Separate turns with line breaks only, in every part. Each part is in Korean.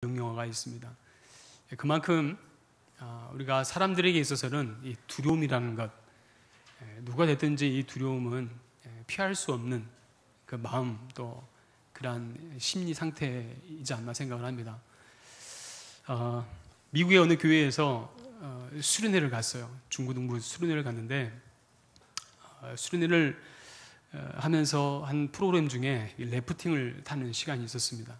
명령어가 있습니다. 그만큼 우리가 사람들에게 있어서는 이 두려움이라는 것, 누가 됐든지 이 두려움은 피할 수 없는 그 마음, 또 그러한 심리 상태이지 않나 생각을 합니다. 미국의 어느 교회에서 수련회를 갔어요. 중고등부 수련회를 갔는데 수련회를 하면서 한 프로그램 중에 래프팅을 타는 시간이 있었습니다.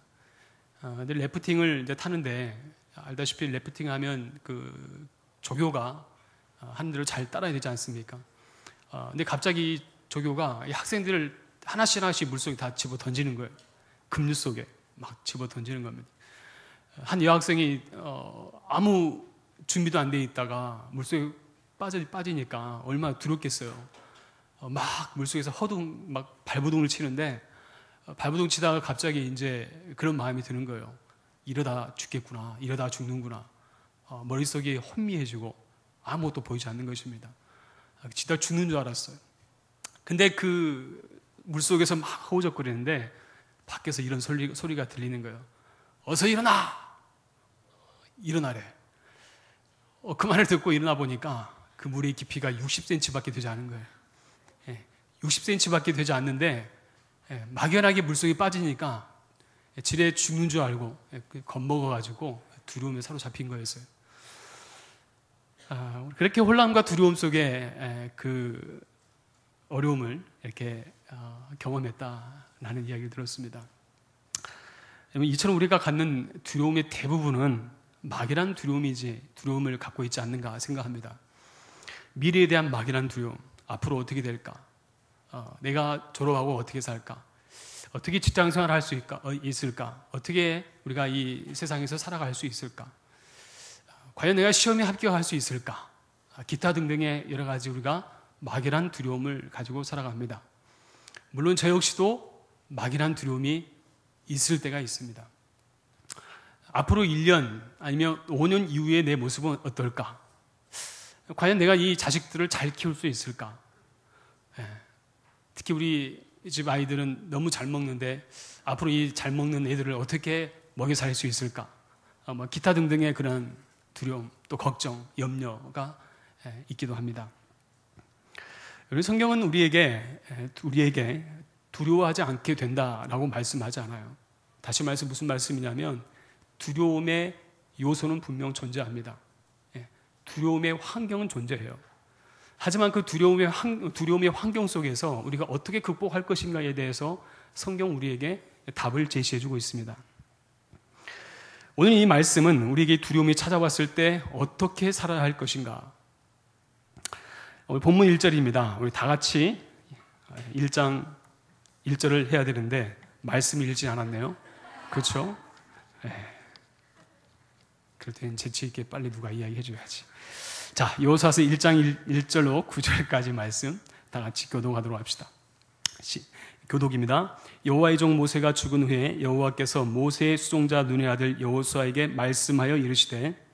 근데 래프팅을 이제 타는데 알다시피 래프팅 하면 그 조교가 하는 대로 잘 따라야 되지 않습니까? 근데 갑자기 조교가 이 학생들을 하나씩 물속에 다 집어 던지는 거예요. 급류 속에 막 집어 던지는 겁니다. 한 여학생이 아무 준비도 안 돼 있다가 물속에 빠지니까 얼마나 두렵겠어요. 막 물속에서 막 발버둥을 치는데 발버둥 치다가 갑자기 이제 그런 마음이 드는 거예요. 이러다 죽겠구나, 이러다 죽는구나. 머릿속이 혼미해지고 아무것도 보이지 않는 것입니다. 진짜 죽는 줄 알았어요. 근데 그 물속에서 막 허우적거리는데 밖에서 이런 소리가 들리는 거예요. 어서 일어나! 일어나래. 그 말을 듣고 일어나 보니까 그 물의 깊이가 60cm밖에 되지 않은 거예요. 60cm밖에 되지 않는데 막연하게 물속에 빠지니까 지레 죽는 줄 알고 겁먹어가지고 두려움에 사로잡힌 거였어요. 그렇게 혼란과 두려움 속에 그 어려움을 이렇게 경험했다라는 이야기를 들었습니다. 이처럼 우리가 갖는 두려움의 대부분은 막연한 두려움을 갖고 있지 않는가 생각합니다. 미래에 대한 막연한 두려움, 앞으로 어떻게 될까? 내가 졸업하고 어떻게 살까? 어떻게 직장생활을 할 수 있을까? 어떻게 우리가 이 세상에서 살아갈 수 있을까? 과연 내가 시험에 합격할 수 있을까? 기타 등등의 여러 가지 우리가 막연한 두려움을 가지고 살아갑니다. 물론 저 역시도 막연한 두려움이 있을 때가 있습니다. 앞으로 1년 아니면 5년 이후에 내 모습은 어떨까? 과연 내가 이 자식들을 잘 키울 수 있을까? 특히 우리 집 아이들은 너무 잘 먹는데 앞으로 이 잘 먹는 애들을 어떻게 먹여 살 수 있을까? 기타 등등의 그런 두려움, 또 걱정, 염려가 있기도 합니다. 여러분, 성경은 우리에게 두려워하지 않게 된다라고 말씀하지 않아요. 다시 말해서 무슨 말씀이냐면 두려움의 요소는 분명 존재합니다. 두려움의 환경은 존재해요. 하지만 그 두려움의 환경 속에서 우리가 어떻게 극복할 것인가에 대해서 성경 우리에게 답을 제시해주고 있습니다. 오늘 이 말씀은 우리에게 두려움이 찾아왔을 때 어떻게 살아야 할 것인가. 오늘 본문 1절입니다. 우리 다 같이 1장 1절을 해야 되는데 말씀 읽지 않았네요. 그렇죠? 그럴 땐 재치 있게 빨리 누가 이야기해 줘야지. 자, 여호수아서 1장 1절로 9절까지 말씀 다 같이 교독하도록 합시다. 교독입니다. 여호와의 종 모세가 죽은 후에 여호와께서 모세의 수종자 눈의 아들 여호수아에게 말씀하여 이르시되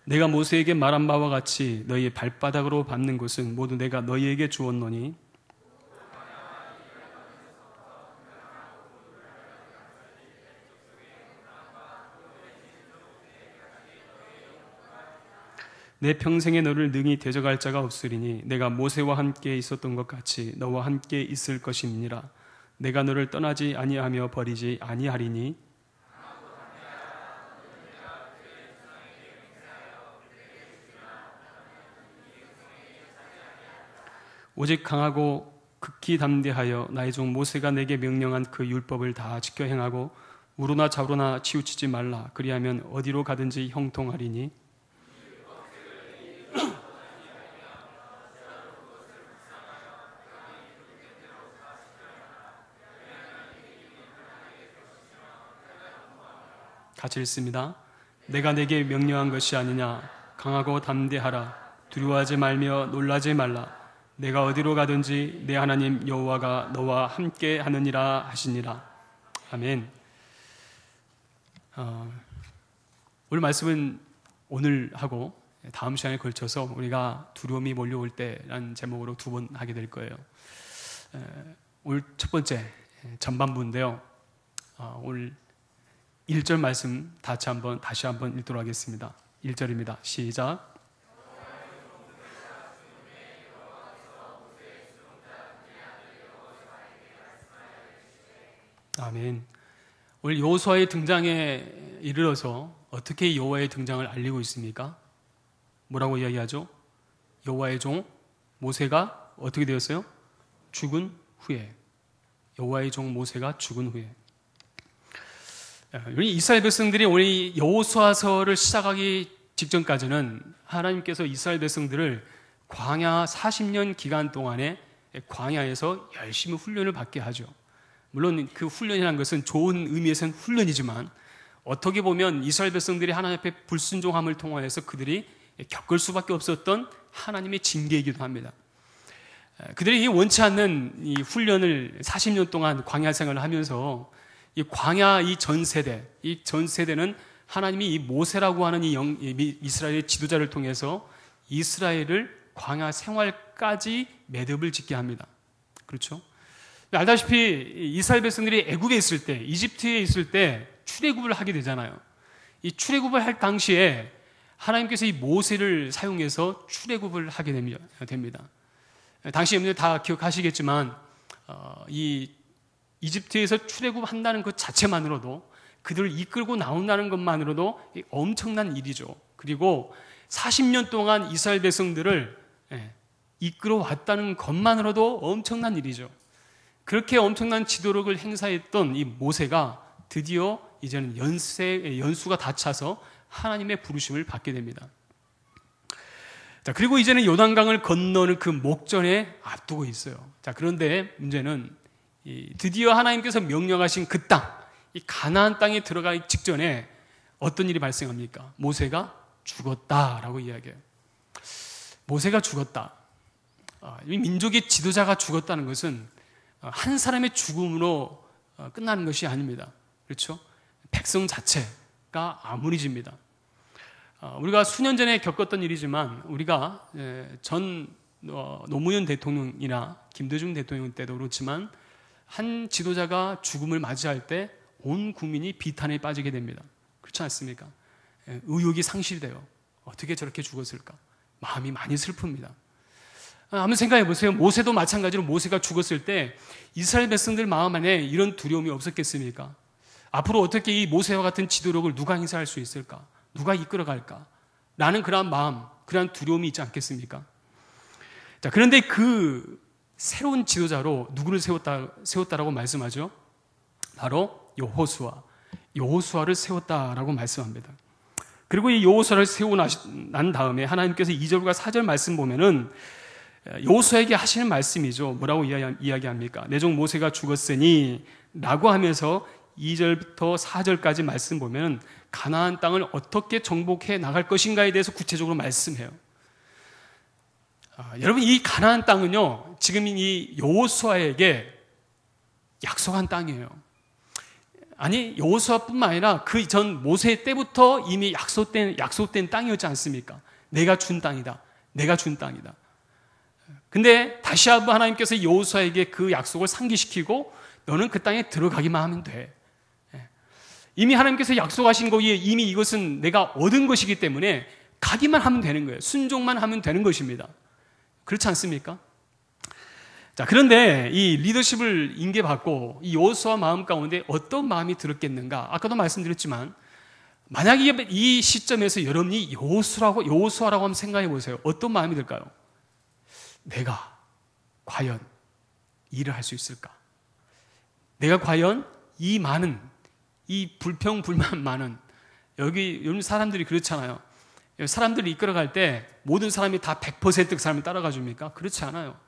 내가 모세에게 말한 바와 같이 너희의 발바닥으로 밟는 곳은 모두 내가 너희에게 주었노니 내 평생에 너를 능히 대적할 자가 없으리니 내가 모세와 함께 있었던 것 같이 너와 함께 있을 것임이니라. 내가 너를 떠나지 아니하며 버리지 아니하리니 오직 강하고 극히 담대하여 나의 종 모세가 내게 명령한 그 율법을 다 지켜 행하고 우로나 좌로나 치우치지 말라. 그리하면 어디로 가든지 형통하리니 같이 읽습니다. 내가 내게 명령한 것이 아니냐. 강하고 담대하라. 두려워하지 말며 놀라지 말라. 내가 어디로 가든지 내 하나님 여호와가 너와 함께 하느니라 하시니라. 아멘. 오늘 말씀은 오늘 하고 다음 시간에 걸쳐서 우리가 두려움이 몰려올 때라는 제목으로 2번 하게 될 거예요. 오늘 첫 번째 전반부인데요. 오늘 1절 말씀 다시 한번 읽도록 하겠습니다. 1절입니다. 시작. 아멘. 오늘 여호수아의 등장에 이르러서 어떻게 여호와의 등장을 알리고 있습니까? 뭐라고 이야기하죠? 여호와의 종 모세가 어떻게 되었어요? 죽은 후에. 여호와의 종 모세가 죽은 후에. 우리 이스라엘 백성들이 오늘 여호수아서를 시작하기 직전까지는 하나님께서 이스라엘 백성들을 광야 40년 기간 동안에 광야에서 열심히 훈련을 받게 하죠. 물론 그 훈련이라는 것은 좋은 의미에서는 훈련이지만 어떻게 보면 이스라엘 백성들이 하나님 앞에 불순종함을 통하여서 그들이 겪을 수밖에 없었던 하나님의 징계이기도 합니다. 그들이 원치 않는 이 훈련을 40년 동안 광야 생활을 하면서 이 광야 이 전 세대는 하나님이 이 모세라고 하는 이 이스라엘의 지도자를 통해서 이스라엘을 광야 생활까지 매듭을 짓게 합니다. 그렇죠? 알다시피 이스라엘 백성들이 애굽에 있을 때, 이집트에 있을 때 출애굽을 하게 되잖아요. 이 출애굽을 할 당시에 하나님께서 이 모세를 사용해서 출애굽을 하게 됩니다. 당시 여러분들 다 기억하시겠지만 이 이집트에서 출애굽한다는 것 자체만으로도 그들을 이끌고 나온다는 것만으로도 엄청난 일이죠. 그리고 40년 동안 이스라엘 백성들을 이끌어 왔다는 것만으로도 엄청난 일이죠. 그렇게 엄청난 지도력을 행사했던 이 모세가 드디어 이제는 연수가 다 차서 하나님의 부르심을 받게 됩니다. 자, 그리고 이제는 요단강을 건너는 그 목전에 앞두고 있어요. 자, 그런데 문제는 드디어 하나님께서 명령하신 그 땅, 이 가나안 땅에 들어가기 직전에 어떤 일이 발생합니까? 모세가 죽었다라고 이야기해요. 모세가 죽었다. 이 민족의 지도자가 죽었다는 것은 한 사람의 죽음으로 끝나는 것이 아닙니다. 그렇죠? 백성 자체가 암울해집니다. 우리가 수년 전에 겪었던 일이지만 우리가 전 노무현 대통령이나 김대중 대통령 때도 그렇지만 한 지도자가 죽음을 맞이할 때 온 국민이 비탄에 빠지게 됩니다. 그렇지 않습니까? 의욕이 상실돼요. 어떻게 저렇게 죽었을까? 마음이 많이 슬픕니다. 한번 생각해 보세요. 모세도 마찬가지로 모세가 죽었을 때 이스라엘 백성들 마음 안에 이런 두려움이 없었겠습니까? 앞으로 어떻게 이 모세와 같은 지도력을 누가 행사할 수 있을까? 누가 이끌어갈까? 라는 그러한 마음, 그러한 두려움이 있지 않겠습니까? 자, 그런데 그 새로운 지도자로 누구를 세웠다라고 말씀하죠? 바로 여호수아를 세웠다라고 말씀합니다. 그리고 이 여호수아를 세우고 난 다음에 하나님께서 2절과 4절 말씀 보면은 여호수아에게 하시는 말씀이죠. 뭐라고 이야기합니까? 내 종 모세가 죽었으니 라고 하면서 2절부터 4절까지 말씀 보면 가나안 땅을 어떻게 정복해 나갈 것인가에 대해서 구체적으로 말씀해요. 여러분, 이 가나안 땅은요, 지금 이 여호수아에게 약속한 땅이에요. 아니, 여호수아뿐만 아니라 그 전 모세 때부터 이미 약속된 땅이었지 않습니까? 내가 준 땅이다. 내가 준 땅이다. 근데 다시 한번 하나님께서 여호수아에게 그 약속을 상기시키고 너는 그 땅에 들어가기만 하면 돼. 이미 하나님께서 약속하신 거기에 이미 이것은 내가 얻은 것이기 때문에 가기만 하면 되는 거예요. 순종만 하면 되는 것입니다. 그렇지 않습니까? 자, 그런데 이 리더십을 인계받고 이 여호수아 마음 가운데 어떤 마음이 들었겠는가? 아까도 말씀드렸지만 만약에 이 시점에서 여러분이 여호수아라고 한번 생각해 보세요. 어떤 마음이 들까요? 내가 과연 일을 할 수 있을까? 내가 과연 이 많은, 이 불평불만 많은, 요즘 사람들이 그렇잖아요. 사람들을 이끌어갈 때 모든 사람이 다 100% 그 사람을 따라가 줍니까? 그렇지 않아요.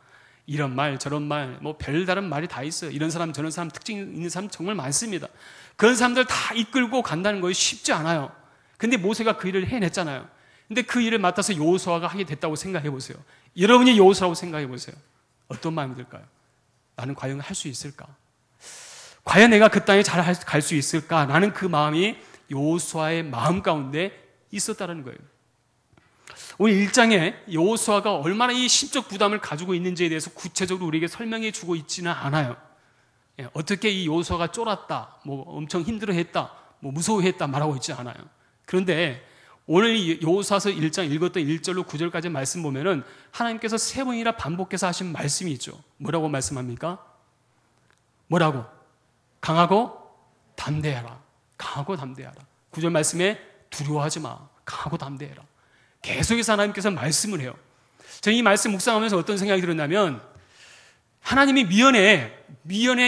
이런 말, 저런 말, 뭐 별다른 말이 다 있어요. 이런 사람, 저런 사람, 특징 있는 사람 정말 많습니다. 그런 사람들 다 이끌고 간다는 것이 쉽지 않아요. 근데 모세가 그 일을 해냈잖아요. 근데 그 일을 맡아서 여호수아가 하게 됐다고 생각해 보세요. 여러분이 여호수아라고 생각해 보세요. 어떤 마음이 들까요? 나는 과연 할 수 있을까? 과연 내가 그 땅에 잘 갈 수 있을까? 라는 그 마음이 여호수아의 마음 가운데 있었다는 거예요. 오늘 1장에 여호수아가 얼마나 이 심적 부담을 가지고 있는지에 대해서 구체적으로 우리에게 설명해 주고 있지는 않아요. 어떻게 이 여호수아가 쫄았다, 뭐 엄청 힘들어했다, 뭐 무서워했다 말하고 있지 않아요. 그런데 오늘 여호수아서 1장 읽었던 1절로 9절까지 말씀 보면은 하나님께서 3번이나 반복해서 하신 말씀이 있죠. 뭐라고 말씀합니까? 뭐라고? 강하고 담대해라. 강하고 담대해라. 9절 말씀에 두려워하지 마. 강하고 담대해라. 계속해서 하나님께서 말씀을 해요. 저는 이 말씀 묵상하면서 어떤 생각이 들었냐면 하나님이 미연에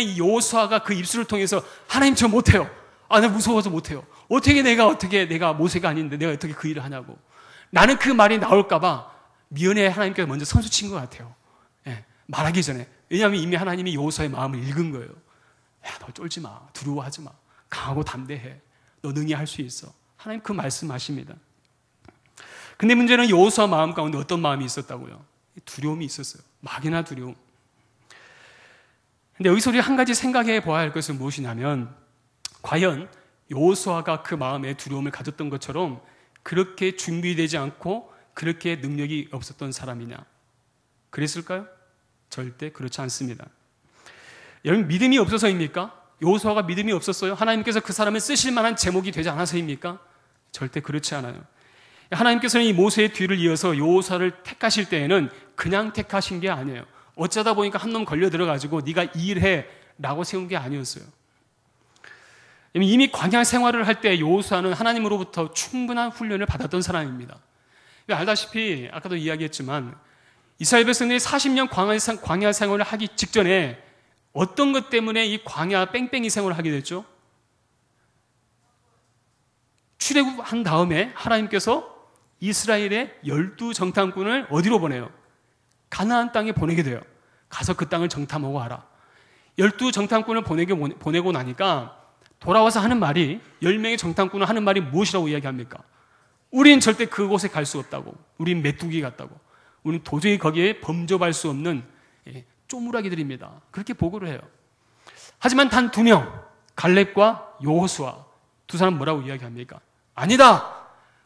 이 여호수아가 그 입술을 통해서 하나님 저 못해요. 나 무서워서 못해요. 어떻게 내가 모세가 아닌데 내가 어떻게 그 일을 하냐고. 나는 그 말이 나올까봐 미연에 하나님께서 먼저 선수 친 것 같아요. 말하기 전에. 왜냐하면 이미 하나님이 여호수아의 마음을 읽은 거예요. 너 쫄지 마. 두려워하지 마. 강하고 담대해. 너 능히 할 수 있어. 하나님 그 말씀하십니다. 근데 문제는 여호수아 마음 가운데 어떤 마음이 있었다고요? 두려움이 있었어요. 막연한 두려움. 근데 여기서 우리 한 가지 생각해 보아야 할 것은 무엇이냐면 과연 여호수아가 그 마음에 두려움을 가졌던 것처럼 그렇게 준비되지 않고 그렇게 능력이 없었던 사람이냐? 그랬을까요? 절대 그렇지 않습니다. 여러분 믿음이 없어서입니까? 여호수아가 믿음이 없었어요? 하나님께서 그 사람을 쓰실 만한 제목이 되지 않아서입니까? 절대 그렇지 않아요. 하나님께서는 이 모세의 뒤를 이어서 여호수아를 택하실 때에는 그냥 택하신 게 아니에요. 어쩌다 보니까 한 놈 걸려 들어가지고 네가 이 일해 라고 세운 게 아니었어요. 이미 광야 생활을 할 때 여호수아는 하나님으로부터 충분한 훈련을 받았던 사람입니다. 알다시피 아까도 이야기했지만 이스라엘 백성들이 40년 광야 생활을 하기 직전에 어떤 것 때문에 이 광야 뺑뺑이 생활을 하게 됐죠? 출애굽한 다음에 하나님께서 이스라엘의 12정탐꾼을 어디로 보내요? 가나안 땅에 보내게 돼요. 가서 그 땅을 정탐하고 와라. 12정탐꾼을 보내고 나니까 돌아와서 하는 말이 10명의 정탐꾼은 하는 말이 무엇이라고 이야기합니까? 우린 절대 그곳에 갈 수 없다고. 우린 메뚜기 같다고. 우린 도저히 거기에 범접할 수 없는 쪼무라기들입니다. 그렇게 보고를 해요. 하지만 단 2명, 갈렙과 여호수아 두 사람 뭐라고 이야기합니까? 아니다.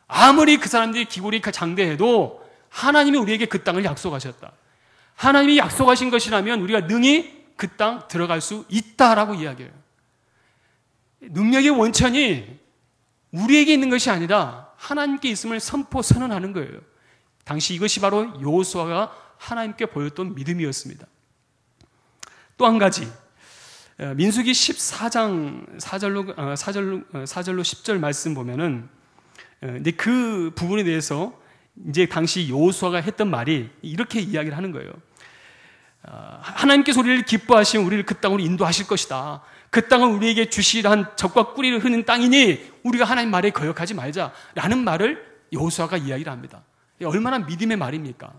아무리 그 사람들이 기골이 장대해도 하나님이 우리에게 그 땅을 약속하셨다. 하나님이 약속하신 것이라면 우리가 능히 그 땅 들어갈 수 있다라고 이야기해요. 능력의 원천이 우리에게 있는 것이 아니라 하나님께 있음을 선언하는 거예요. 당시 이것이 바로 여호수아가 하나님께 보였던 믿음이었습니다. 또 한 가지, 민수기 14장 4절로 10절 말씀 보면은 근데 그 부분에 대해서 이제 당시 여호수아가 했던 말이 이렇게 이야기를 하는 거예요. 하나님께서 우리를 기뻐하시면 우리를 그 땅으로 인도하실 것이다. 그 땅은 우리에게 주시라 한 젖과 꿀이 흐르는 땅이니 우리가 하나님 말에 거역하지 말자라는 말을 여호수아가 이야기를 합니다. 얼마나 믿음의 말입니까?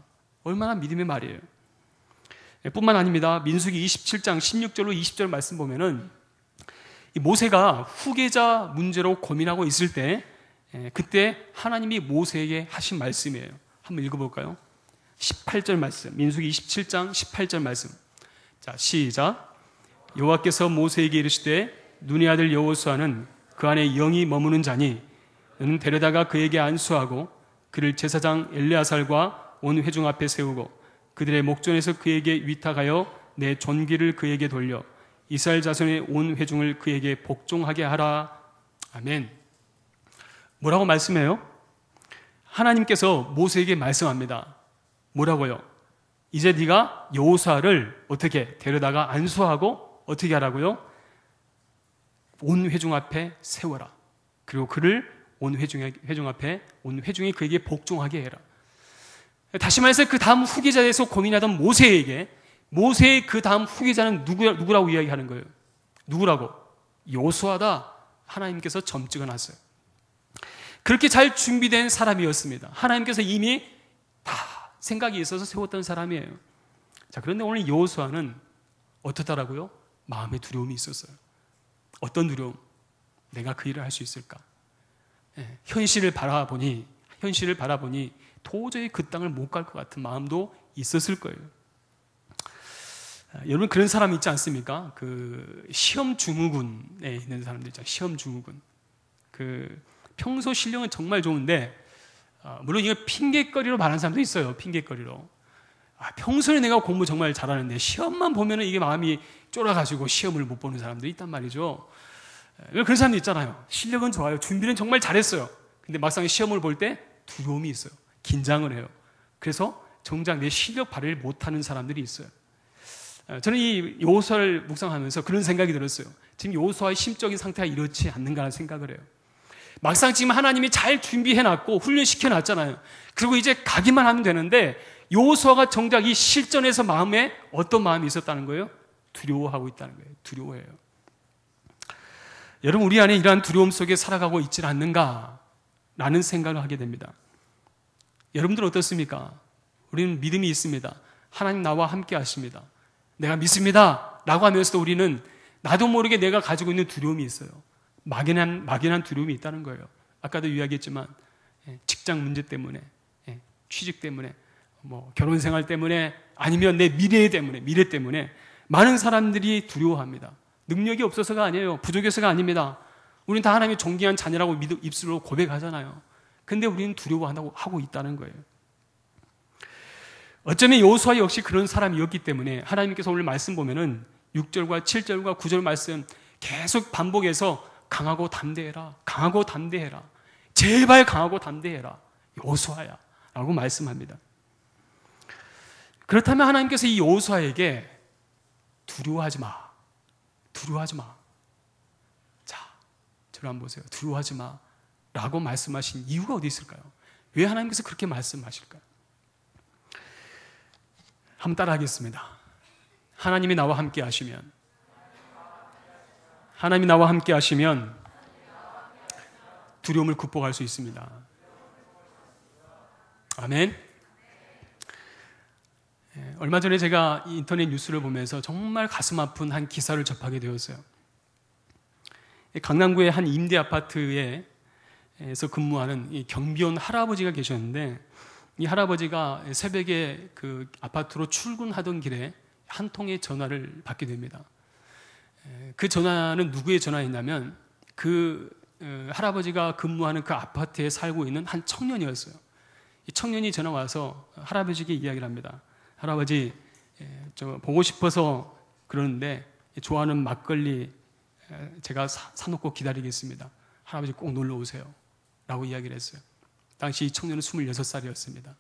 얼마나 믿음의 말이에요. 뿐만 아닙니다. 민수기 27장 16절로 20절 말씀 보면은 모세가 후계자 문제로 고민하고 있을 때 그때 하나님이 모세에게 하신 말씀이에요. 한번 읽어볼까요? 18절 말씀, 민수기 27장 18절 말씀. 자, 시작. 여호와께서 모세에게 이르시되 눈의 아들 여호수아는 그 안에 영이 머무는 자니 너는 데려다가 그에게 안수하고 그를 제사장 엘레아살과 온 회중 앞에 세우고 그들의 목전에서 그에게 위탁하여 내 존귀를 그에게 돌려 이스라엘 자손의 온 회중을 그에게 복종하게 하라. 아멘. 뭐라고 말씀해요? 하나님께서 모세에게 말씀합니다. 뭐라고요? 이제 네가 여호수아를 어떻게 데려다가 안수하고 어떻게 하라고요? 온 회중 앞에 세워라. 그리고 그를 온 회중 앞에 온 회중이 그에게 복종하게 해라. 다시 말해서 그 다음 후계자에서 고민하던 모세에게 모세의 그 다음 후계자는 누구라고 이야기하는 거예요? 누구라고? 여호수아다. 하나님께서 점찍어 놨어요. 그렇게 잘 준비된 사람이었습니다. 하나님께서 이미 다 생각이 있어서 세웠던 사람이에요. 자, 그런데 오늘 여호수아는 어떻다라고요? 마음에 두려움이 있었어요. 어떤 두려움? 내가 그 일을 할 수 있을까? 현실을 바라보니 도저히 그 땅을 못 갈 것 같은 마음도 있었을 거예요. 여러분 그런 사람 있지 않습니까? 그 시험 증후군에 있는 사람들 있잖아요. 시험 증후군. 그 평소 실력은 정말 좋은데 물론 이거 핑계거리로 말하는 사람도 있어요. 핑계거리로. 평소에 내가 공부 정말 잘하는데 시험만 보면은 이게 마음이 쫄아가지고 시험을 못 보는 사람들이 있단 말이죠. 그런 사람도 있잖아요. 실력은 좋아요. 준비는 정말 잘했어요. 근데 막상 시험을 볼 때 두려움이 있어요. 긴장을 해요. 그래서 정작 내 실력 발휘를 못하는 사람들이 있어요. 저는 이 여호수아를 묵상하면서 그런 생각이 들었어요. 지금 여호수아의 심적인 상태가 이렇지 않는가라는 생각을 해요. 막상 지금 하나님이 잘 준비해놨고 훈련시켜놨잖아요. 그리고 이제 가기만 하면 되는데 여호수아가 정작 이 실전에서 마음에 어떤 마음이 있었다는 거예요? 두려워하고 있다는 거예요. 두려워해요. 여러분, 우리 안에 이러한 두려움 속에 살아가고 있지 않는가라는 생각을 하게 됩니다. 여러분들은 어떻습니까? 우리는 믿음이 있습니다. 하나님 나와 함께 하십니다. 내가 믿습니다 라고 하면서도 우리는 나도 모르게 내가 가지고 있는 두려움이 있어요. 막연한 두려움이 있다는 거예요. 아까도 이야기했지만 직장 문제 때문에, 취직 때문에, 결혼 생활 때문에, 아니면 내 미래 때문에 많은 사람들이 두려워합니다. 능력이 없어서가 아니에요. 부족해서가 아닙니다. 우리는 다 하나님의 존귀한 자녀라고 입술로 고백하잖아요. 근데 우리는 두려워하고 있다는 거예요. 어쩌면 여호수아 역시 그런 사람이었기 때문에 하나님께서 오늘 말씀 보면은 6절과 7절과 9절 말씀 계속 반복해서 강하고 담대해라. 강하고 담대해라. 제발 강하고 담대해라. 여호수아야. 라고 말씀합니다. 그렇다면 하나님께서 이 여호수아에게 두려워하지 마. 두려워하지 마. 자, 저를 한번 보세요. 두려워하지 마. 라고 말씀하신 이유가 어디 있을까요? 왜 하나님께서 그렇게 말씀하실까요? 한번 따라하겠습니다. 하나님이 나와 함께 하시면 두려움을 극복할 수 있습니다. 아멘. 얼마 전에 제가 인터넷 뉴스를 보면서 정말 가슴 아픈 한 기사를 접하게 되었어요. 강남구의 한 임대 아파트에서 근무하는 이 경비원 할아버지가 계셨는데, 이 할아버지가 새벽에 그 아파트로 출근하던 길에 한 통의 전화를 받게 됩니다. 그 전화는 누구의 전화였냐면 그 할아버지가 근무하는 그 아파트에 살고 있는 한 청년이었어요. 이 청년이 전화 와서 할아버지에게 이야기를 합니다. 할아버지, 저 보고 싶어서 그러는데 좋아하는 막걸리 제가 사놓고 기다리겠습니다. 할아버지 꼭 놀러 오세요. 라고 이야기를 했어요. 당시 이 청년은 26살이었습니다.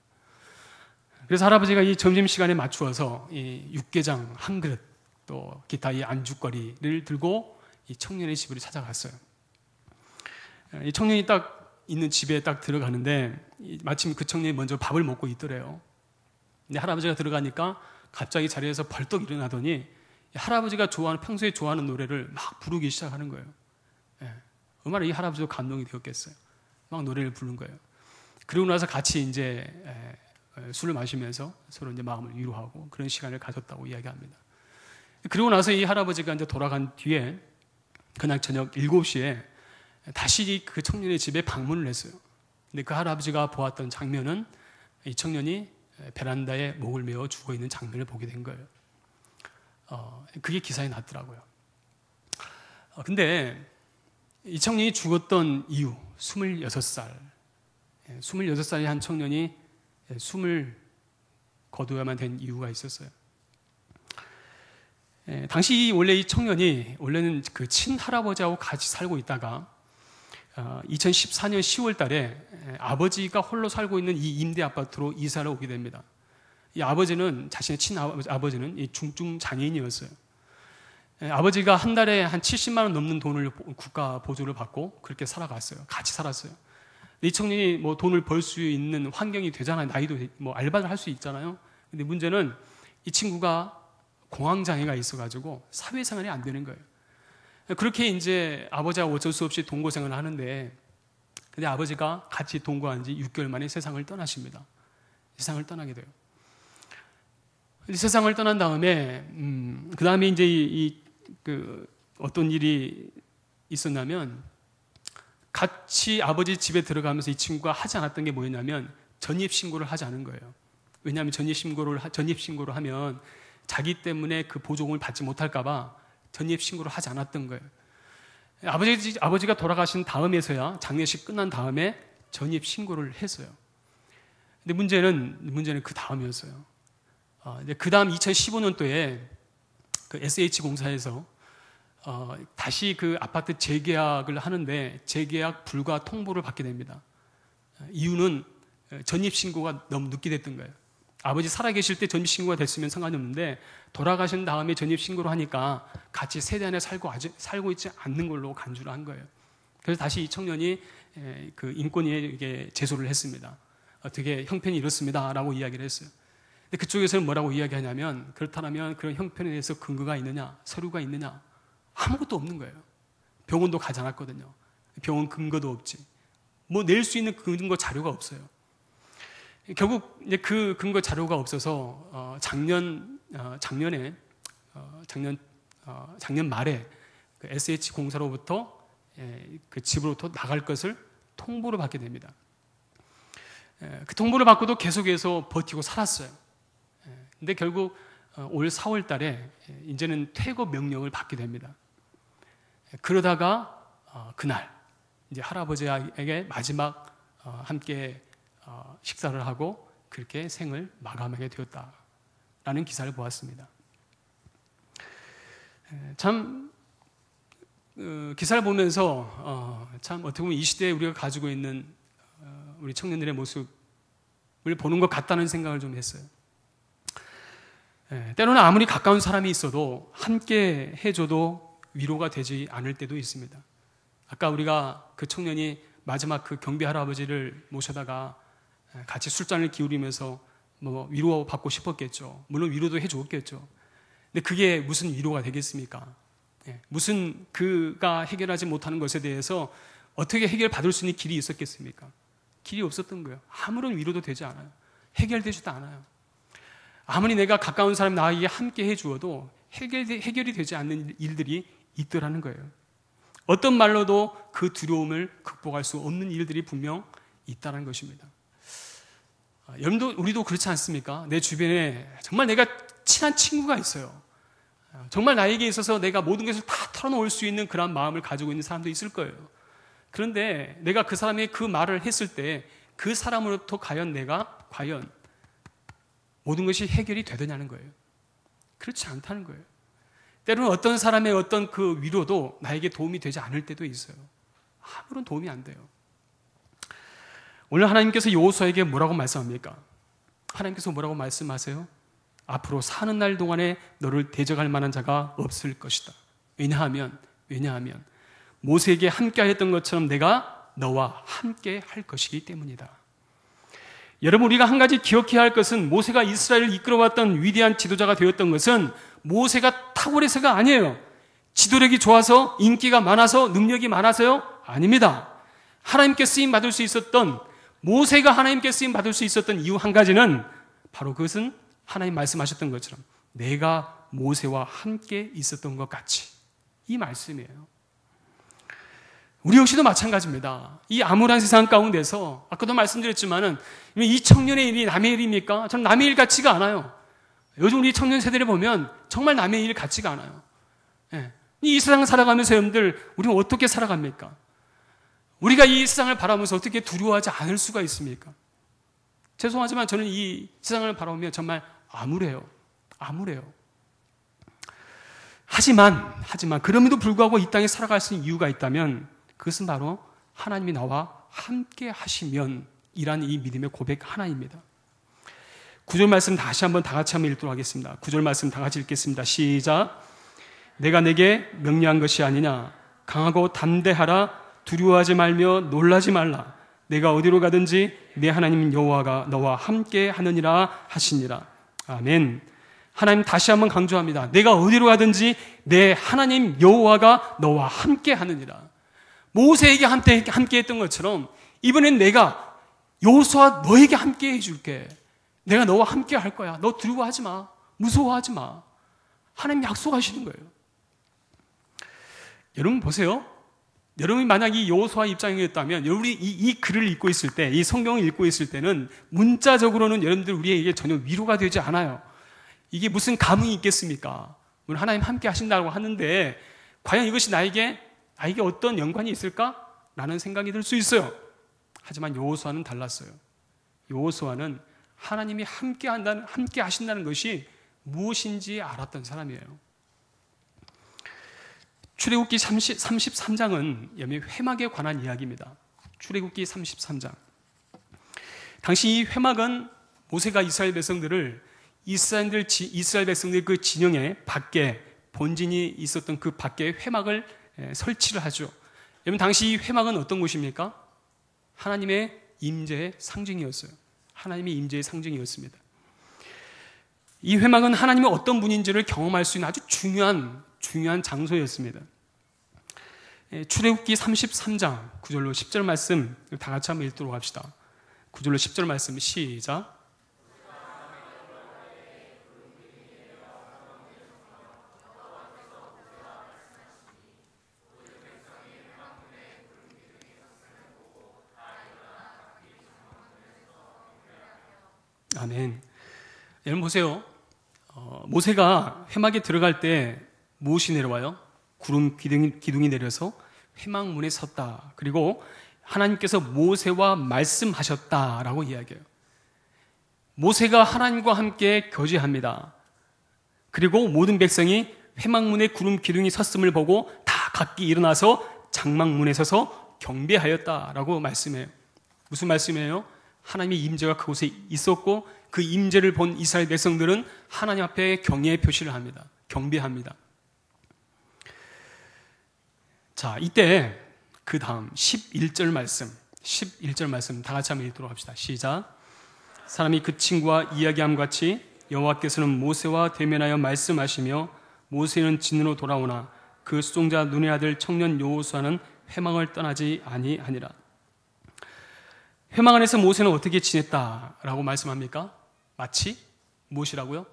그래서 할아버지가 이 점심시간에 맞추어서 이 육개장 한 그릇 또 기타 이 안주거리를 들고 이 청년의 집으로 찾아갔어요. 이 청년이 딱 있는 집에 딱 들어가는데 마침 그 청년이 먼저 밥을 먹고 있더래요. 근데 할아버지가 들어가니까 갑자기 자리에서 벌떡 일어나더니 할아버지가 평소에 좋아하는 노래를 막 부르기 시작하는 거예요. 얼마나 이 할아버지도 감동이 되었겠어요. 막 노래를 부른 거예요. 그리고 나서 같이 이제 술을 마시면서 서로 이제 마음을 위로하고 그런 시간을 가졌다고 이야기합니다. 그리고 나서 이 할아버지가 이제 돌아간 뒤에 그날 저녁 7시에 다시 그 청년의 집에 방문을 했어요. 근데 그 할아버지가 보았던 장면은 이 청년이 베란다에 목을 메어 죽어 있는 장면을 보게 된 거예요. 그게 기사에 났더라고요. 근데 이 청년이 죽었던 이유, 26살의 한 청년이 숨을 거두어야만 된 이유가 있었어요. 당시 원래 이 청년이 원래는 그 친할아버지하고 같이 살고 있다가 2014년 10월 달에 아버지가 홀로 살고 있는 이 임대 아파트로 이사를 오게 됩니다. 이 아버지는 자신의 친아버지는 이 중증 장애인이었어요. 아버지가 한 달에 한 70만 원 넘는 돈을 국가 보조를 받고 그렇게 살아갔어요. 같이 살았어요. 이 청년이 뭐 돈을 벌 수 있는 환경이 되잖아요. 나이도 뭐 알바를 할 수 있잖아요. 근데 문제는 이 친구가 공황장애가 있어가지고 사회생활이 안 되는 거예요. 그렇게 이제 아버지하고 어쩔 수 없이 동거생활을 하는데, 근데 아버지가 같이 동거한 지 6개월 만에 세상을 떠나십니다. 세상을 떠나게 돼요. 세상을 떠난 다음에, 그 다음에 이제 어떤 일이 있었냐면, 같이 아버지 집에 들어가면서 이 친구가 하지 않았던 게 뭐였냐면, 전입신고를 하지 않은 거예요. 왜냐하면 전입신고를 하면 자기 때문에 그 보조금을 받지 못할까봐 전입신고를 하지 않았던 거예요. 아버지가 돌아가신 다음에서야 장례식 끝난 다음에 전입신고를 했어요. 근데 문제는 그 다음이었어요. 그 다음 2015년도에 그 SH공사에서 다시 그 아파트 재계약을 하는데 재계약 불가 통보를 받게 됩니다. 이유는 전입신고가 너무 늦게 됐던 거예요. 아버지 살아계실 때 전입신고가 됐으면 상관이 없는데 돌아가신 다음에 전입신고를 하니까 같이 세대 안에 살고 있지 않는 걸로 간주를 한 거예요. 그래서 다시 이 청년이 그 인권위에 제소를 했습니다. 어떻게 형편이 이렇습니다 라고 이야기를 했어요. 근데 그쪽에서는 뭐라고 이야기하냐면, 그렇다면 그런 형편에 대해서 근거가 있느냐, 서류가 있느냐, 아무것도 없는 거예요. 병원도 가지 않았거든요. 병원 근거도 없지. 뭐 낼 수 있는 근거 자료가 없어요. 결국 이제 그 근거 자료가 없어서 작년 말에 그 SH 공사로부터 그 집으로부터 나갈 것을 통보를 받게 됩니다. 그 통보를 받고도 계속해서 버티고 살았어요. 근데 결국 올 4월 달에 이제는 퇴거 명령을 받게 됩니다. 그러다가 그날 이제 할아버지에게 마지막 함께 식사를 하고 그렇게 생을 마감하게 되었다라는 기사를 보았습니다. 참 기사를 보면서 참 어떻게 보면 이 시대에 우리가 가지고 있는 우리 청년들의 모습을 보는 것 같다는 생각을 좀 했어요. 때로는 아무리 가까운 사람이 있어도 함께 해줘도 위로가 되지 않을 때도 있습니다. 아까 우리가 그 청년이 마지막 그 경비 할아버지를 모셔다가 같이 술잔을 기울이면서 뭐 위로받고 싶었겠죠. 물론 위로도 해줬겠죠. 근데 그게 무슨 위로가 되겠습니까? 무슨 그가 해결하지 못하는 것에 대해서 어떻게 해결받을 수 있는 길이 있었겠습니까? 길이 없었던 거예요. 아무런 위로도 되지 않아요. 해결되지도 않아요. 아무리 내가 가까운 사람 나에게 함께 해주어도 해결이 되지 않는 일들이 있더라는 거예요. 어떤 말로도 그 두려움을 극복할 수 없는 일들이 분명 있다는 것입니다. 여러분도 우리도 그렇지 않습니까? 내 주변에 정말 내가 친한 친구가 있어요. 정말 나에게 있어서 내가 모든 것을 다 털어놓을 수 있는 그런 마음을 가지고 있는 사람도 있을 거예요. 그런데 내가 그 사람이 그 말을 했을 때 그 사람으로부터 내가 과연 모든 것이 해결이 되느냐는 거예요. 그렇지 않다는 거예요. 때로는 어떤 사람의 어떤 그 위로도 나에게 도움이 되지 않을 때도 있어요. 아무런 도움이 안 돼요. 오늘 하나님께서 여호수아에게 뭐라고 말씀합니까? 하나님께서 뭐라고 말씀하세요? 앞으로 사는 날 동안에 너를 대적할 만한 자가 없을 것이다. 왜냐하면 모세에게 함께하였던 것처럼 내가 너와 함께 할 것이기 때문이다. 여러분, 우리가 한 가지 기억해야 할 것은 모세가 이스라엘을 이끌어왔던 위대한 지도자가 되었던 것은 모세가 탁월해서가 아니에요. 지도력이 좋아서, 인기가 많아서, 능력이 많아서요? 아닙니다. 하나님께 쓰임 받을 수 있었던, 모세가 하나님께 쓰임 받을 수 있었던 이유 한 가지는 바로 그것은 하나님 말씀하셨던 것처럼 내가 모세와 함께 있었던 것 같이, 이 말씀이에요. 우리 역시도 마찬가지입니다. 이 암울한 세상 가운데서 아까도 말씀드렸지만은 이 청년의 일이 남의 일입니까? 저는 남의 일 같지가 않아요. 요즘 우리 청년 세대를 보면 정말 남의 일 같지가 않아요. 이 세상 살아가면서 여러분들 우리는 어떻게 살아갑니까? 우리가 이 세상을 바라보면서 어떻게 두려워하지 않을 수가 있습니까? 죄송하지만 저는 이 세상을 바라보면 정말 암울해요. 하지만 그럼에도 불구하고 이 땅에 살아갈 수 있는 이유가 있다면 그것은 바로 하나님이 나와 함께 하시면 이란 이 믿음의 고백 하나입니다. 9절 말씀 다시 한번 다 같이 한번 읽도록 하겠습니다. 9절 말씀 다 같이 읽겠습니다. 시작. 내가 내게 명령한 것이 아니냐. 강하고 담대하라. 두려워하지 말며 놀라지 말라. 내가 어디로 가든지 내 하나님 여호와가 너와 함께 하느니라 하시니라. 아멘. 하나님 다시 한번 강조합니다. 내가 어디로 가든지 내 하나님 여호와가 너와 함께 하느니라. 모세에게 함께 했던 것처럼 이번엔 내가 여호수아 너에게 함께 해줄게. 내가 너와 함께 할 거야. 너 두려워하지 마. 무서워하지 마. 하나님 약속하시는 거예요. 여러분 보세요. 여러분이 만약 이 여호수아 입장이었다면 여러분이 이 글을 읽고 있을 때, 이 성경을 읽고 있을 때는 문자적으로는 여러분들 우리에게 전혀 위로가 되지 않아요. 이게 무슨 감흥이 있겠습니까? 오늘 하나님 함께 하신다고 하는데 과연 이것이 나에게 어떤 연관이 있을까? 라는 생각이 들 수 있어요. 하지만 여호수아는 달랐어요. 여호수아는 하나님이 함께 하신다는 것이 무엇인지 알았던 사람이에요. 출애굽기 33장은 회막에 관한 이야기입니다. 출애굽기 33장. 당시 이 회막은 모세가 이스라엘 백성들의 그 진영의 밖에 본진이 있었던 그 밖에 회막을 설치를 하죠. 여러분, 당시 이 회막은 어떤 곳입니까? 하나님의 임재의 상징이었어요. 하나님의 임재의 상징이었습니다. 이 회막은 하나님의 어떤 분인지를 경험할 수 있는 아주 중요한 장소였습니다. 출애굽기 33장 9절로 10절 말씀 다 같이 한번 읽도록 합시다. 9절로 10절 말씀 시작. 아멘. 여러분 보세요. 모세가 회막에 들어갈 때 무엇이 내려와요? 구름 기둥이 내려서 회막 문에 섰다. 그리고 하나님께서 모세와 말씀하셨다라고 이야기해요. 모세가 하나님과 함께 교제합니다. 그리고 모든 백성이 회막 문에 구름 기둥이 섰음을 보고 다 각기 일어나서 장막문에 서서 경배하였다라고 말씀해요. 무슨 말씀이에요? 하나님의 임재가 그곳에 있었고 그 임재를 본 이스라엘 백성들은 하나님 앞에 경외의 표시를 합니다. 경배합니다. 자, 이때 그 다음 11절 말씀 다 같이 한번 읽도록 합시다. 시작. 사람이 그 친구와 이야기함 같이 여호와께서는 모세와 대면하여 말씀하시며 모세는 진으로 돌아오나 그 수종자 눈의 아들 청년 여호수아는 회막을 떠나지 아니하니라. 회막 안에서 모세는 어떻게 지냈다라고 말씀합니까? 마치 무엇이라고요?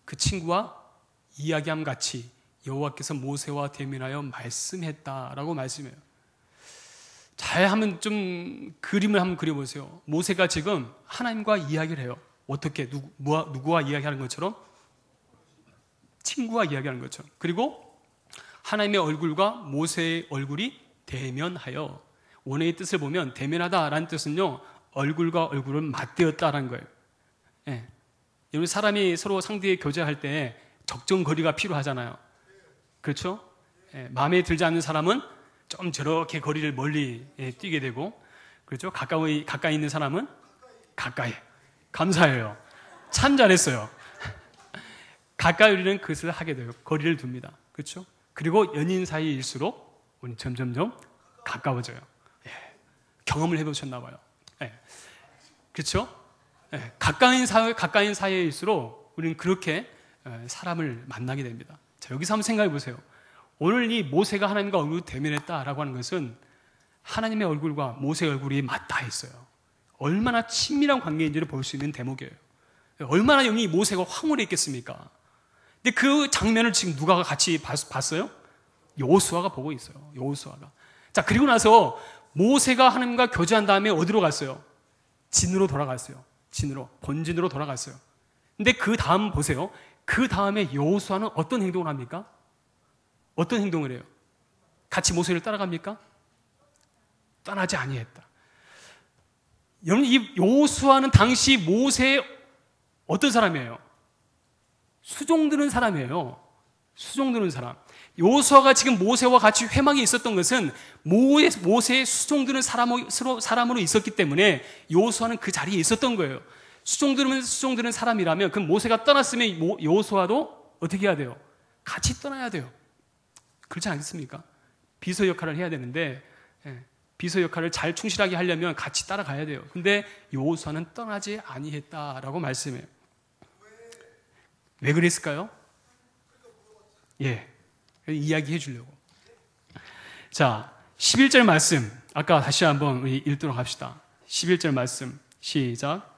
그 친구와 이야기함 같이 여호와께서 모세와 대면하여 말씀했다라고 말씀해요. 잘 한번 좀 그림을 한번 그려보세요. 모세가 지금 하나님과 이야기를 해요. 어떻게 누구와 이야기하는 것처럼? 친구와 이야기하는 것처럼. 그리고 하나님의 얼굴과 모세의 얼굴이 대면하여, 원어의 뜻을 보면 대면하다라는 뜻은요, 얼굴과 얼굴을 맞대었다라는 거예요. 예. 여러분, 사람이 서로 상대에 교제할 때 적정 거리가 필요하잖아요. 그렇죠? 예. 마음에 들지 않는 사람은 좀 저렇게 거리를 멀리 뛰게 되고, 그렇죠? 가까이 있는 사람은 가까이. 감사해요. 참 잘했어요. 가까이 우리는 그것을 하게 돼요. 거리를 둡니다. 그렇죠? 그리고 연인 사이일수록 우리는 점점점 가까워져요. 예. 경험을 해보셨나 봐요. 예. 그렇죠? 예. 가까인 사이일수록 우리는 그렇게 사람을 만나게 됩니다. 자, 여기서 한번 생각해 보세요. 오늘 이 모세가 하나님과 얼굴을 대면했다라고 하는 것은 하나님의 얼굴과 모세의 얼굴이 맞닿아 있어요. 얼마나 친밀한 관계인지를 볼 수 있는 대목이에요. 얼마나 영이 모세가 황홀해 있겠습니까? 근데 그 장면을 지금 누가 같이 봤어요? 여호수아가 보고 있어요. 여호수아가. 자, 그리고 나서 모세가 하나님과 교제한 다음에 어디로 갔어요? 진으로 돌아갔어요. 본진으로 돌아갔어요. 근데 그 다음 보세요. 그 다음에 여호수아는 어떤 행동을 합니까? 어떤 행동을 해요? 같이 모세를 따라갑니까? 떠나지 아니했다. 여러분, 이 여호수아는 당시 모세의 어떤 사람이에요? 수종드는 사람이에요. 수종드는 사람. 여호수아가 지금 모세와 같이 회막에 있었던 것은 모세의 수종드는 사람으로 있었기 때문에 여호수아는 그 자리에 있었던 거예요. 수종드는 사람이라면 그럼 모세가 떠났으면 여호수아도 어떻게 해야 돼요? 같이 떠나야 돼요. 그렇지 않겠습니까? 비서 역할을 해야 되는데 비서 역할을 잘 충실하게 하려면 같이 따라가야 돼요. 근데 여호수아는 떠나지 아니했다라고 말씀해요. 왜 그랬을까요? 예, 이야기해 주려고. 자, 11절 말씀 아까 다시 한번 우리 읽도록 합시다. 11절 말씀 시작.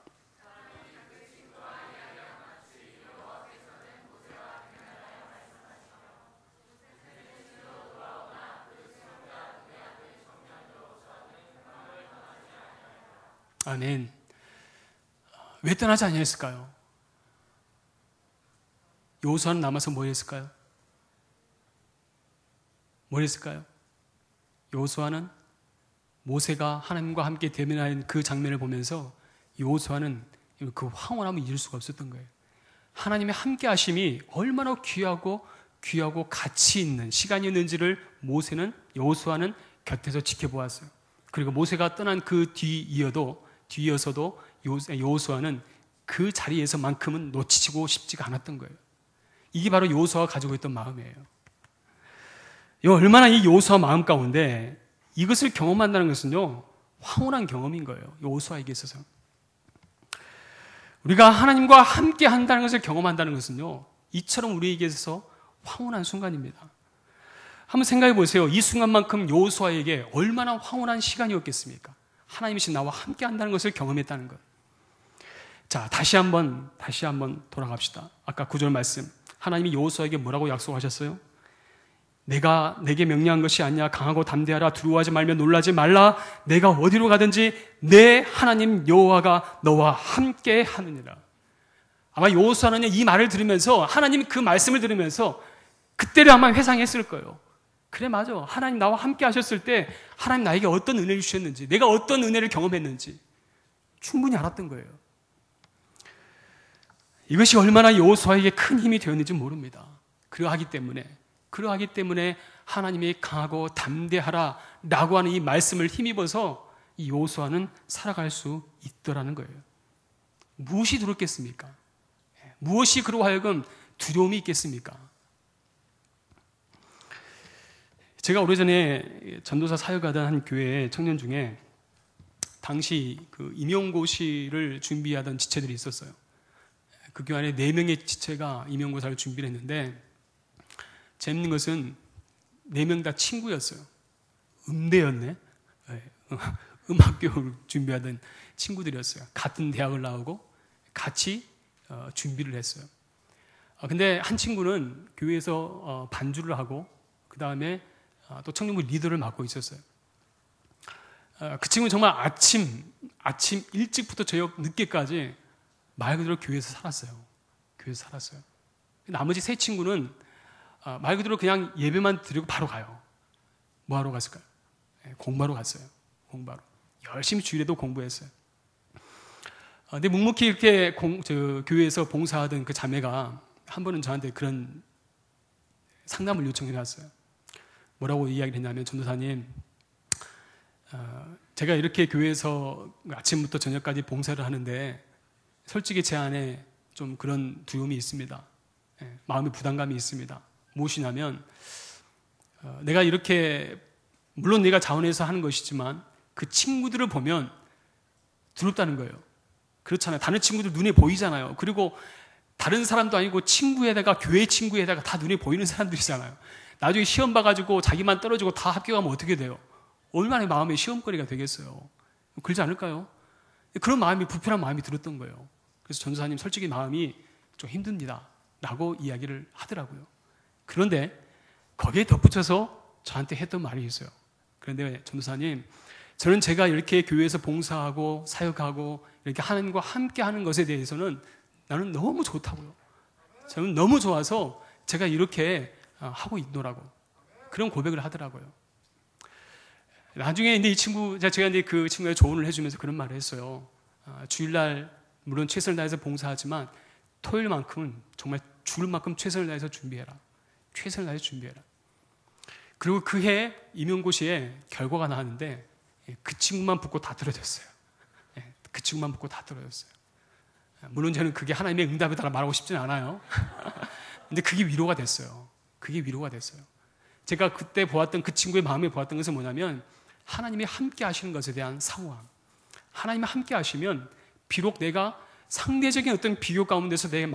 아멘. 왜 떠나지 아니했을까요? 여호수아는 남아서 뭐 했을까요? 뭘 했을까요? 여호수아는 모세가 하나님과 함께 대면하는 그 장면을 보면서 여호수아는 그 황홀함을 잊을 수가 없었던 거예요. 하나님의 함께 하심이 얼마나 귀하고 가치 있는 시간이었는지를 여호수아는 곁에서 지켜보았어요. 그리고 모세가 떠난 그 뒤이어서도 여호수아는 그 자리에서만큼은 놓치고 싶지가 않았던 거예요. 이게 바로 여호수아가 가지고 있던 마음이에요. 얼마나 이 여호수아 마음 가운데 이것을 경험한다는 것은요, 황홀한 경험인 거예요. 여호수아에게 있어서. 우리가 하나님과 함께 한다는 것을 경험한다는 것은요, 이처럼 우리에게 있어서 황홀한 순간입니다. 한번 생각해 보세요. 이 순간만큼 여호수아에게 얼마나 황홀한 시간이었겠습니까? 하나님이신 나와 함께 한다는 것을 경험했다는 것. 자, 다시 한번 돌아갑시다. 아까 9절 말씀. 하나님이 여호수아에게 뭐라고 약속하셨어요? 내가 내게 명령한 것이 아니냐. 강하고 담대하라. 두려워하지 말며 놀라지 말라. 내가 어디로 가든지 내 하나님 여호와가 너와 함께 하느니라. 아마 여호수아는 이 말을 들으면서, 하나님 그 말씀을 들으면서 그때를 아마 회상했을 거예요. 그래, 맞아. 하나님 나와 함께 하셨을 때 하나님 나에게 어떤 은혜를 주셨는지, 내가 어떤 은혜를 경험했는지 충분히 알았던 거예요. 이것이 얼마나 여호수아에게 큰 힘이 되었는지 모릅니다. 그러하기 때문에 하나님이 강하고 담대하라 라고 하는 이 말씀을 힘입어서 이 여호수아는 살아갈 수 있더라는 거예요. 무엇이 두렵겠습니까? 무엇이 그로 하여금 두려움이 있겠습니까? 제가 오래전에 전도사 사역하던 한 교회의 청년 중에 당시 그 임용고시를 준비하던 지체들이 있었어요. 그 교회 안에 4명의 지체가 임용고사를 준비를 했는데, 재밌는 것은 4명 다 친구였어요. 음대였네. 음악교육을 준비하던 친구들이었어요. 같은 대학을 나오고 같이 준비를 했어요. 근데 한 친구는 교회에서 반주를 하고 그 다음에 또 청년부 리더를 맡고 있었어요. 그 친구는 정말 아침 일찍부터 저녁 늦게까지 말 그대로 교회에서 살았어요. 나머지 3 친구는 말 그대로 그냥 예배만 드리고 바로 가요. 뭐 하러 갔을까요? 공부하러 갔어요. 공부하러. 열심히 주일에도 공부했어요. 근데 묵묵히 이렇게 교회에서 봉사하던 그 자매가 한 번은 저한테 그런 상담을 요청해 놨어요. 뭐라고 이야기를 했냐면, 전도사님, 제가 이렇게 교회에서 아침부터 저녁까지 봉사를 하는데 솔직히 제 안에 좀 그런 두려움이 있습니다. 마음의 부담감이 있습니다. 무엇이냐면, 내가 이렇게, 물론 내가 자원해서 하는 것이지만 그 친구들을 보면 두렵다는 거예요. 그렇잖아요. 다른 친구들 눈에 보이잖아요. 그리고 다른 사람도 아니고 친구에다가, 교회 친구에다가 다 눈에 보이는 사람들이잖아요. 나중에 시험 봐가지고 자기만 떨어지고 다 합격하면 어떻게 돼요? 얼마나 마음의 시험거리가 되겠어요. 그러지 않을까요? 그런 마음이, 불편한 마음이 들었던 거예요. 그래서 전도사님, 솔직히 마음이 좀 힘듭니다 라고 이야기를 하더라고요. 그런데 거기에 덧붙여서 저한테 했던 말이 있어요. 그런데 전도사님, 저는 제가 이렇게 교회에서 봉사하고 사역하고 이렇게 하나님과 함께 하는 것에 대해서는 나는 너무 좋다고요. 저는 너무 좋아서 제가 이렇게 하고 있노라고 그런 고백을 하더라고요. 나중에 이 친구, 제가 그 친구의 조언을 해주면서 그런 말을 했어요. 주일날 물론 최선을 다해서 봉사하지만 토요일만큼은 정말 죽을 만큼 최선을 다해서 준비해라. 최선을 다해서 준비해라. 그리고 그해 임용고시에 결과가 나왔는데 그 친구만 붙고 다 떨어졌어요. 그 친구만 붙고 다 떨어졌어요. 물론 저는 그게 하나님의 응답이다 말하고 싶지는 않아요. 근데 그게 위로가 됐어요. 제가 그때 보았던, 그 친구의 마음에 보았던 것은 뭐냐면, 하나님이 함께 하시는 것에 대한 사모함. 하나님이 함께 하시면 비록 내가 상대적인 어떤 비교 가운데서 내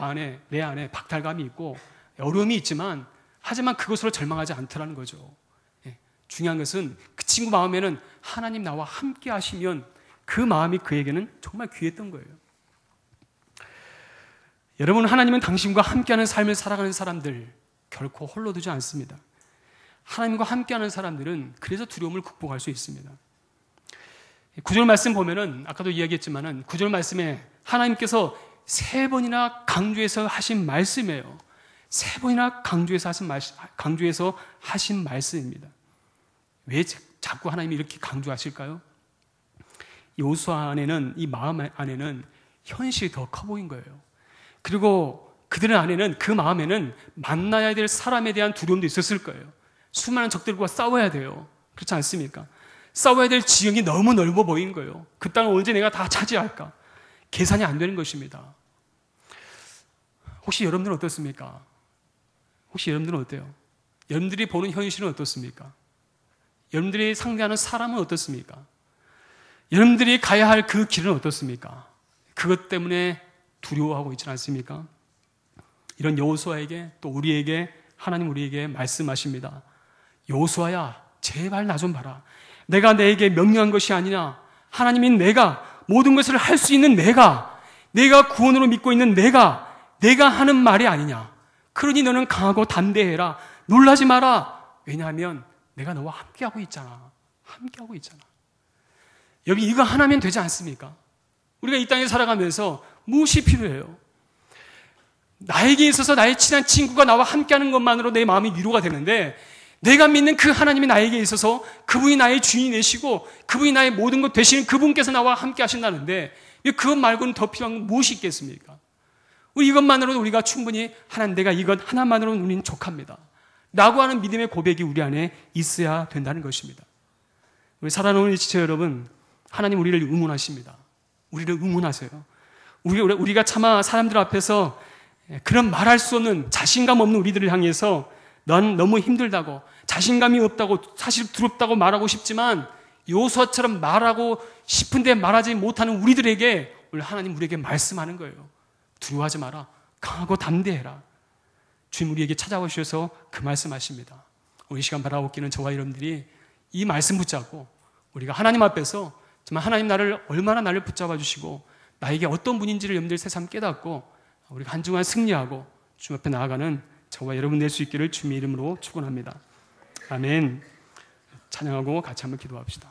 안에 박탈감이 있고 어려움이 있지만, 하지만 그것으로 절망하지 않더라는 거죠. 중요한 것은 그 친구 마음에는 하나님 나와 함께 하시면 그 마음이 그에게는 정말 귀했던 거예요. 여러분, 하나님은 당신과 함께하는 삶을 살아가는 사람들 결코 홀로 두지 않습니다. 하나님과 함께하는 사람들은 그래서 두려움을 극복할 수 있습니다. 9절 말씀 보면은 아까도 이야기했지만은 9절 말씀에 하나님께서 3번이나 강조해서 하신 말씀이에요. 3번이나 강조해서 하신 말씀입니다. 왜 자꾸 하나님이 이렇게 강조하실까요? 여호수아 안에는, 이 마음 안에는 현실이 더 커 보인 거예요. 그리고 그들의 안에는, 그 마음에는 만나야 될 사람에 대한 두려움도 있었을 거예요. 수많은 적들과 싸워야 돼요. 그렇지 않습니까? 싸워야 될 지형이 너무 넓어 보인 거예요. 그 땅을 언제 내가 다 차지할까? 계산이 안 되는 것입니다. 혹시 여러분들은 어떻습니까? 혹시 여러분들은 어때요? 여러분들이 보는 현실은 어떻습니까? 여러분들이 상대하는 사람은 어떻습니까? 여러분들이 가야 할 그 길은 어떻습니까? 그것 때문에 두려워하고 있지 않습니까? 이런 여호수아에게, 또 우리에게 하나님 우리에게 말씀하십니다. 여호수아야, 제발 나 좀 봐라. 내가 내게 명령한 것이 아니냐. 하나님인 내가, 모든 것을 할 수 있는 내가 구원으로 믿고 있는 내가 하는 말이 아니냐. 그러니 너는 강하고 담대해라. 놀라지 마라. 왜냐하면 내가 너와 함께하고 있잖아. 함께하고 있잖아. 여러분, 이거 하나면 되지 않습니까? 우리가 이 땅에 살아가면서 무엇이 필요해요? 나에게 있어서 나의 친한 친구가 나와 함께하는 것만으로 내 마음이 위로가 되는데, 내가 믿는 그 하나님이 나에게 있어서 그분이 나의 주인이 되시고 그분이 나의 모든 것 되시는 그분께서 나와 함께 하신다는데, 그것 말고는 더 필요한 건 무엇이 있겠습니까? 우리 이것만으로도 우리가 충분히 하나님, 내가 이것 하나만으로는 우리는 족합니다 라고 하는 믿음의 고백이 우리 안에 있어야 된다는 것입니다. 우리 사랑하는 지체 여러분, 하나님 우리를 응원하십니다. 우리를 응원하세요. 우리가 차마 사람들 앞에서 그런 말할 수 없는 자신감 없는 우리들을 향해서 넌 너무 힘들다고, 자신감이 없다고, 사실 두렵다고 말하고 싶지만 여호수아처럼 말하고 싶은데 말하지 못하는 우리들에게 오늘 하나님 우리에게 말씀하는 거예요. 두려워하지 마라. 강하고 담대해라. 주님 우리에게 찾아오셔서 그 말씀하십니다. 오늘 이 시간 바라옵기는 저와 여러분들이 이 말씀 붙잡고 우리가 하나님 앞에서 정말 하나님 얼마나 나를 붙잡아 주시고 나에게 어떤 분인지를 여러분들 새삼 깨닫고 우리가 한 주간 승리하고 주님 앞에 나아가는 저와 여러분 될 수 있기를 주님의 이름으로 축원합니다. 아멘. 찬양하고 같이 한번 기도합시다.